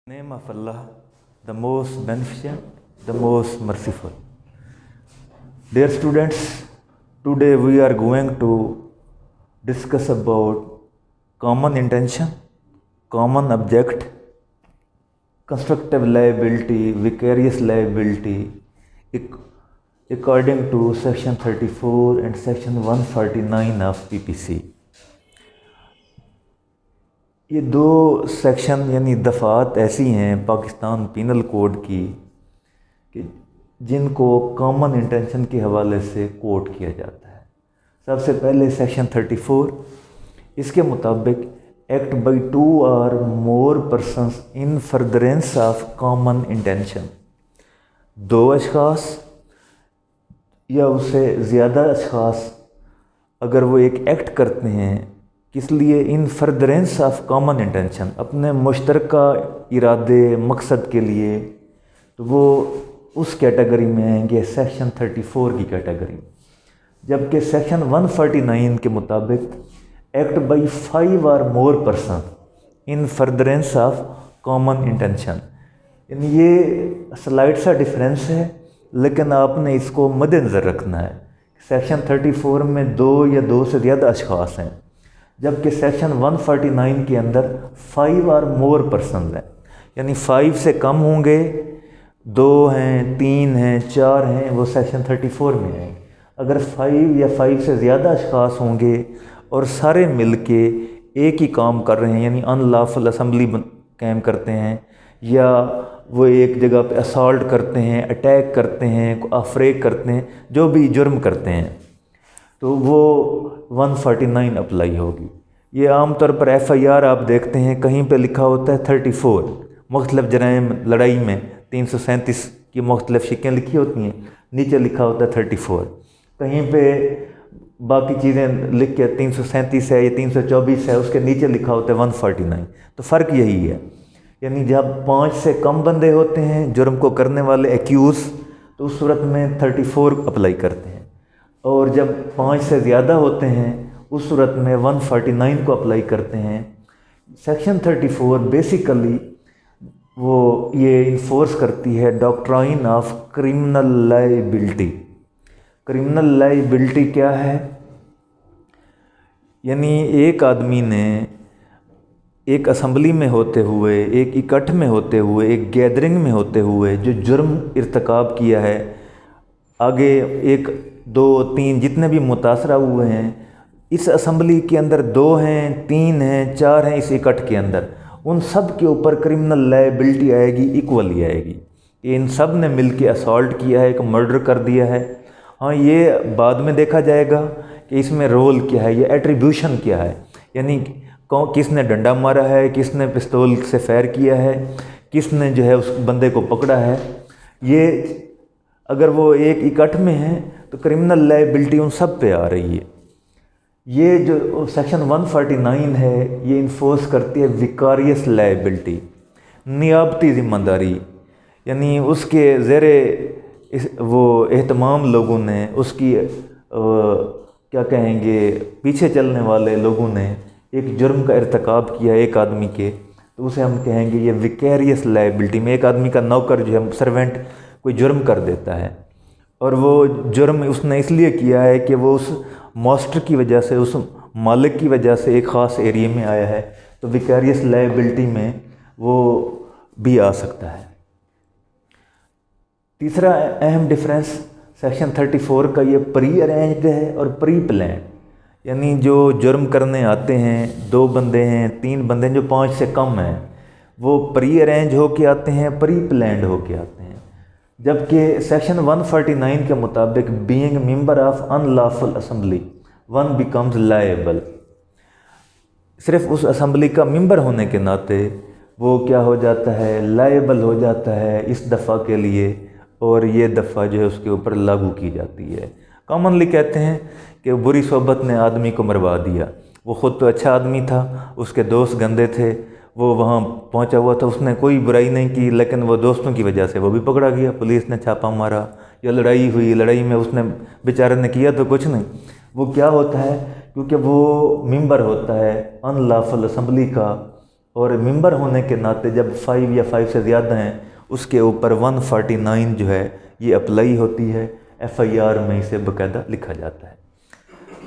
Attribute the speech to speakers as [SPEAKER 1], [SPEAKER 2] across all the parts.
[SPEAKER 1] Name of Allah, the most beneficent, the most merciful. Dear students, today we are going to discuss about common intention, common object, constructive liability, vicarious liability, according to section 34 and section 149 of PPC. ये दो section यानी दफ़ात ऐसी हैं Pakistan penal code की कि जिनको common intention के हवाले से कोट किया जाता है। सबसे पहले सेक्शन 34, इसके मुताबिक एक्ट बाई 2 और more persons in furtherance of common intention, दो अशखास या उससे ज़्यादा अशखास अगर वो एक एक्ट करते हैं किस लिए, इन फर्दरेंस ऑफ कॉमन इंटेंशन, अपने मुश्तरका इरादे मकसद के लिए, तो वो उस कैटेगरी में आएंगे सेक्शन 34 की कैटेगरी। जबकि सेक्शन 149 के मुताबिक एक्ट बाई 5 और more person in furtherance of common intention, यानी ये स्लाइड सा डिफरेंस है लेकिन आपने इसको मद्देनज़र रखना है। सेक्शन 34 में दो या दो से ज़्यादा अशखास हैं, जबकि सेक्शन 149 के अंदर 5 और मोर पर्सन हैं, यानी 5 से कम होंगे, 2 हैं, 3 हैं, 4 हैं, वो सेक्शन 34 में आएंगे। अगर 5 या 5 से ज़्यादा अशखास होंगे और सारे मिलके एक ही काम कर रहे हैं, यानी अनलॉफुल असम्बली कायम करते हैं, या वो एक जगह पे असॉल्ट करते हैं, अटैक करते हैं, अफरेक करते हैं, जो भी जुर्म करते हैं, तो वो 149 अप्लाई होगी। ये आम तौर पर FIR आप देखते हैं कहीं पे लिखा होता है 34, मुख्तलिफ जराइम लड़ाई में 337 की मुख्तलिफ शिकें लिखी होती हैं, नीचे लिखा होता है 34। कहीं पे बाकी चीज़ें लिख के 337 है या 324 है, उसके नीचे लिखा होता है 149। तो फ़र्क यही है, यानी जब 5 से कम बंदे होते हैं जुर्म को करने वाले एक्यूज़, तो उस सूरत में 34 अप्लाई करते हैं, और जब 5 से ज़्यादा होते हैं उस सूरत में 149 को अप्लाई करते हैं। सेक्शन 34 बेसिकली वो ये इन्फोर्स करती है doctrine of criminal liability. Criminal liability क्या है, यानी एक आदमी ने एक असम्बली में होते हुए, एक इकट्ठ में होते हुए, एक गैदरिंग में होते हुए जो जुर्म इर्तकाब किया है, आगे 1, 2, 3 जितने भी मुतासरा हुए हैं इस असम्बली के अंदर, 2 हैं, 3 हैं, 4 हैं इस इकट्ठ के अंदर, उन सब के ऊपर क्रिमिनल लायबिलिटी आएगी, इक्वली आएगी। इन सब ने मिलके असॉल्ट किया है, एक मर्डर कर दिया है। हाँ, ये बाद में देखा जाएगा कि इसमें रोल क्या है, ये एट्रीब्यूशन क्या है, यानी किसने डंडा मारा है, किसने पिस्तौल से फायर किया है, किसने जो है उस बंदे को पकड़ा है। ये अगर वो एक इकट्ठ में है तो क्रिमिनल लायबिलिटी उन सब पे आ रही है। ये जो सेक्शन 149 है ये इन्फोर्स करती है विकारियस लायबिलिटी, नियाबती ज़िम्मेदारी, यानी उसके ज़ेरे वो एहतमाम लोगों ने, उसकी क्या कहेंगे, पीछे चलने वाले लोगों ने एक जुर्म का इर्तकाब किया एक आदमी के, तो उसे हम कहेंगे ये विकेरियस लायबिलिटी में। एक आदमी का नौकर जो है, सर्वेंट, कोई जुर्म कर देता है और वो जुर्म उसने इसलिए किया है कि वो उस मास्टर की वजह से, उस मालिक की वजह से एक ख़ास एरिया में आया है, तो विकेरियस लायबिलिटी में वो भी आ सकता है। तीसरा अहम डिफरेंस सेक्शन 34 का ये प्री अरेंज्ड है और प्री प्लान, यानी जो जुर्म करने आते हैं, 2 बंदे हैं, 3 बंदे हैं, जो 5 से कम हैं, वो प्री अरेंज होके आते हैं, प्री प्लान्ड होके आते हैं। जबकि सेक्शन 149 के मुताबिक being member of unlawful assembly one becomes liable, सिर्फ उस असम्बली का मेंबर होने के नाते वो क्या हो जाता है, लायबल हो जाता है इस दफ़ा के लिए, और ये दफ़ा जो है उसके ऊपर लागू की जाती है। कॉमनली कहते हैं कि बुरी सोबत ने आदमी को मरवा दिया। वो ख़ुद तो अच्छा आदमी था, उसके दोस्त गंदे थे, वो वहाँ पहुँचा हुआ था, उसने कोई बुराई नहीं की, लेकिन वो दोस्तों की वजह से वो भी पकड़ा गया, पुलिस ने छापा मारा या लड़ाई हुई, लड़ाई में उसने बेचारे ने किया तो कुछ नहीं। वो क्या होता है, क्योंकि वो मेंबर होता है अनलॉफुल असेंबली का, और मेंबर होने के नाते जब 5 या 5 से ज़्यादा हैं उसके ऊपर 149 जो है ये अप्लाई होती है, FIR में इसे बाकायदा लिखा जाता है।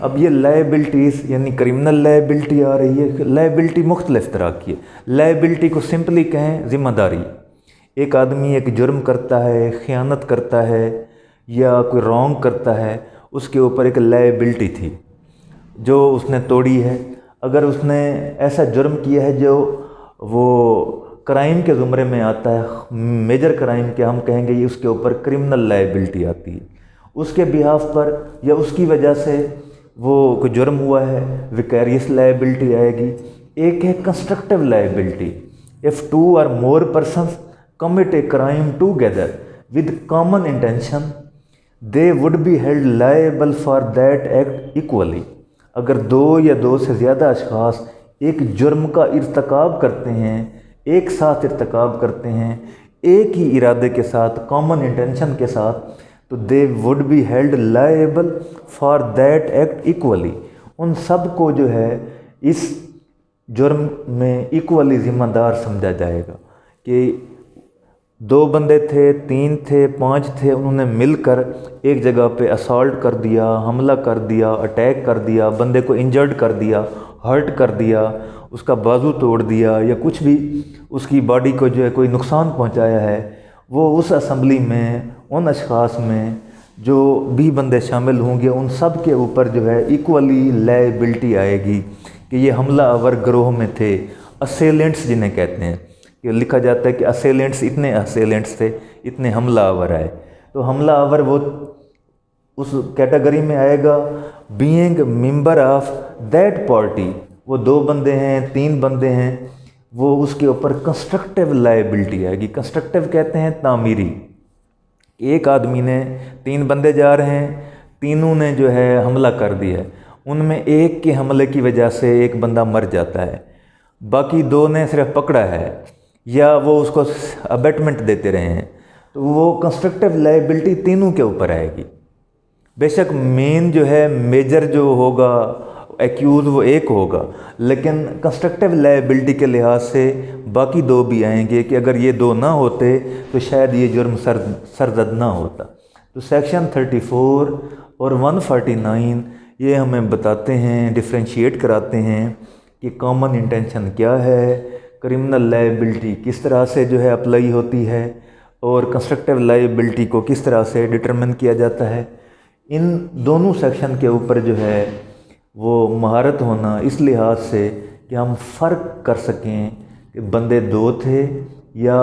[SPEAKER 1] अब ये लायबिलिटीज़ यानी क्रिमिनल लायबिलिटी आ रही है। लायबिलिटी मुख्तलिफ़ तरह की है। लायबिलिटी को सिंपली कहें ज़िम्मेदारी। एक आदमी एक जुर्म करता है, ख़यानत करता है या कोई रॉन्ग करता है, उसके ऊपर एक लायबिलिटी थी जो उसने तोड़ी है। अगर उसने ऐसा जुर्म किया है जो वो क्राइम के ज़ुमरे में आता है, मेजर क्राइम के, हम कहेंगे ये उसके ऊपर क्रिमिनल लायबिलिटी आती है। उसके बिहाफ पर या उसकी वजह से वो कोई जुर्म हुआ है, विकैरियस लायबिलिटी आएगी। एक है constructive liability. If 2 or more persons commit a crime together with common intention they would be held liable for that act equally। अगर 2 या 2 से ज़्यादा अशख़ास एक जुर्म का इर्तकाब करते हैं, एक साथ इर्तकाब करते हैं, एक ही इरादे के साथ, कॉमन इंटेंशन के साथ, तो they would be held liable for that act equally. उन सब को जो है इस जुर्म में इक्वली ज़िम्मेदार समझा जाएगा कि 2 बंदे थे, 3 थे, 5 थे, उन्होंने मिलकर एक जगह पे असॉल्ट कर दिया, हमला कर दिया, अटैक कर दिया, बंदे को इंजर्ड कर दिया, हर्ट कर दिया, उसका बाजू तोड़ दिया या कुछ भी उसकी बॉडी को जो है कोई नुकसान पहुंचाया है। वो उस असम्बली में उन अशख़ास में जो भी बंदे शामिल होंगे उन सब के ऊपर जो है इक्वली लायबिलिटी आएगी कि ये हमला आवर गिरोह में थे। असेलेंट्स जिन्हें कहते हैं कि लिखा जाता है कि असेलेंट्स, इतने असेलेंट्स थे, इतने हमला आवर आए। तो हमला आवर वो उस कैटेगरी में आएगा being member of that party. वो 2 बंदे हैं, 3 बंदे हैं, वो उसके ऊपर कंस्ट्रक्टिव लायबिलिटी आएगी। कंस्ट्रक्टिव कहते हैं तामीरी। एक आदमी ने, 3 बंदे जा रहे हैं, तीनों ने जो है हमला कर दिया है, उनमें एक के हमले की वजह से एक बंदा मर जाता है, बाकी 2 ने सिर्फ पकड़ा है या वो उसको अबेटमेंट देते रहे हैं, तो वो कंस्ट्रक्टिव लायबिलिटी तीनों के ऊपर आएगी। बेशक मेन जो है, मेजर जो होगा, एक्यूज़ वो एक होगा, लेकिन कंस्ट्रक्टिव लायबिलिटी के लिहाज से बाकी 2 भी आएंगे कि अगर ये 2 ना होते तो शायद ये जुर्म सरजद ना होता। तो सेक्शन 34 और 149 ये हमें बताते हैं, डिफ्रेंशिएट कराते हैं कि कॉमन इंटेंशन क्या है, क्रिमिनल लायबिलिटी किस तरह से जो है अप्लाई होती है और कंस्ट्रक्टिव लायबिलिटी को किस तरह से डिटरमिन किया जाता है। इन दोनों सेक्शन के ऊपर जो है वो महारत होना इस लिहाज से कि हम फ़र्क कर सकें कि बंदे 2 थे या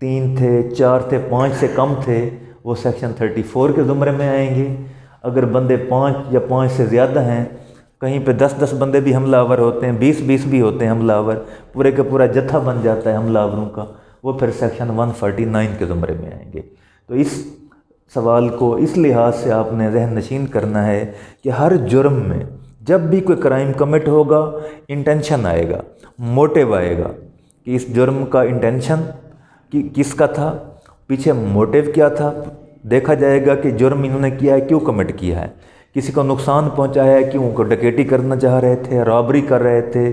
[SPEAKER 1] 3 थे, 4 थे, 5 से कम थे, वो सेक्शन 34 के ज़ुमरे में आएंगे। अगर बंदे 5 या 5 से ज़्यादा हैं, कहीं पे 10-10 बंदे भी हमलावर होते हैं, 20-20 भी होते हैं हमलावर, पूरे का पूरा जत्था बन जाता है हमलावरों का, वो फिर सेक्शन 149 के ज़ुमरे में आएंगे। तो इस सवाल को इस लिहाज से आपने जहन नशीन करना है कि हर जुर्म में जब भी कोई क्राइम कमिट होगा, इंटेंशन आएगा, मोटिव आएगा कि इस जुर्म का इंटेंशन किसका था, पीछे मोटिव क्या था। देखा जाएगा कि जुर्म इन्होंने किया है, क्यों कमिट किया है, किसी को नुकसान पहुंचाया है, क्यों, को डकैती करना चाह रहे थे, रॉबरी कर रहे थे,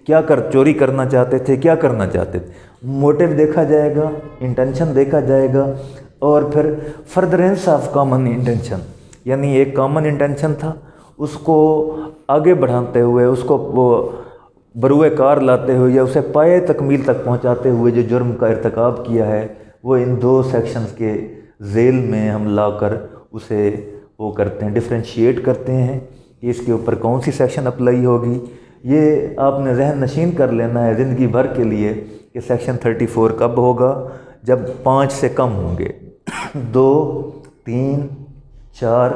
[SPEAKER 1] क्या चोरी करना चाहते थे, क्या करना चाहते थे, मोटिव देखा जाएगा, इंटेंशन देखा जाएगा। और फिर फर्दरेंस ऑफ कॉमन इंटेंशन, यानी एक कॉमन इंटेंशन था, उसको आगे बढ़ाते हुए, उसको बरूए कार लाते हुए या उसे पाए तकमील तक पहुंचाते हुए जो जुर्म का इर्तिकाब किया है, वो इन 2 सेक्शंस के जेल में हम लाकर उसे वो करते हैं, डिफ्रेंशिएट करते हैं कि इसके ऊपर कौन सी सेक्शन अप्लाई होगी। ये आपने जहन नशीन कर लेना है ज़िंदगी भर के लिए कि सेक्शन 34 कब होगा, जब 5 से कम होंगे। 2, 3, 4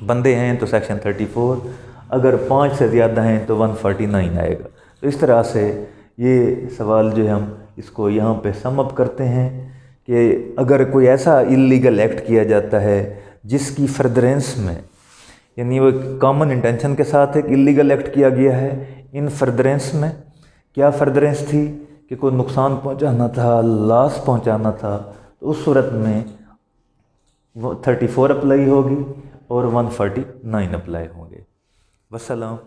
[SPEAKER 1] बंदे हैं तो सेक्शन 34, अगर 5 से ज़्यादा हैं तो 149 आएगा। तो इस तरह से ये सवाल जो है हम इसको यहाँ पे सम अप करते हैं कि अगर कोई ऐसा इल्लीगल एक्ट किया जाता है जिसकी फर्दरेंस में, यानी वो कॉमन इंटेंशन के साथ एक इल्लीगल एक्ट किया गया है, इन फर्दरेंस में क्या फर्दरेंस थी कि कोई नुकसान पहुंचाना था, लॉस पहुंचाना था, तो उस सूरत में वो 34 अप्लाई होगी और 149 अप्लाई होंगे। वस्सलाम।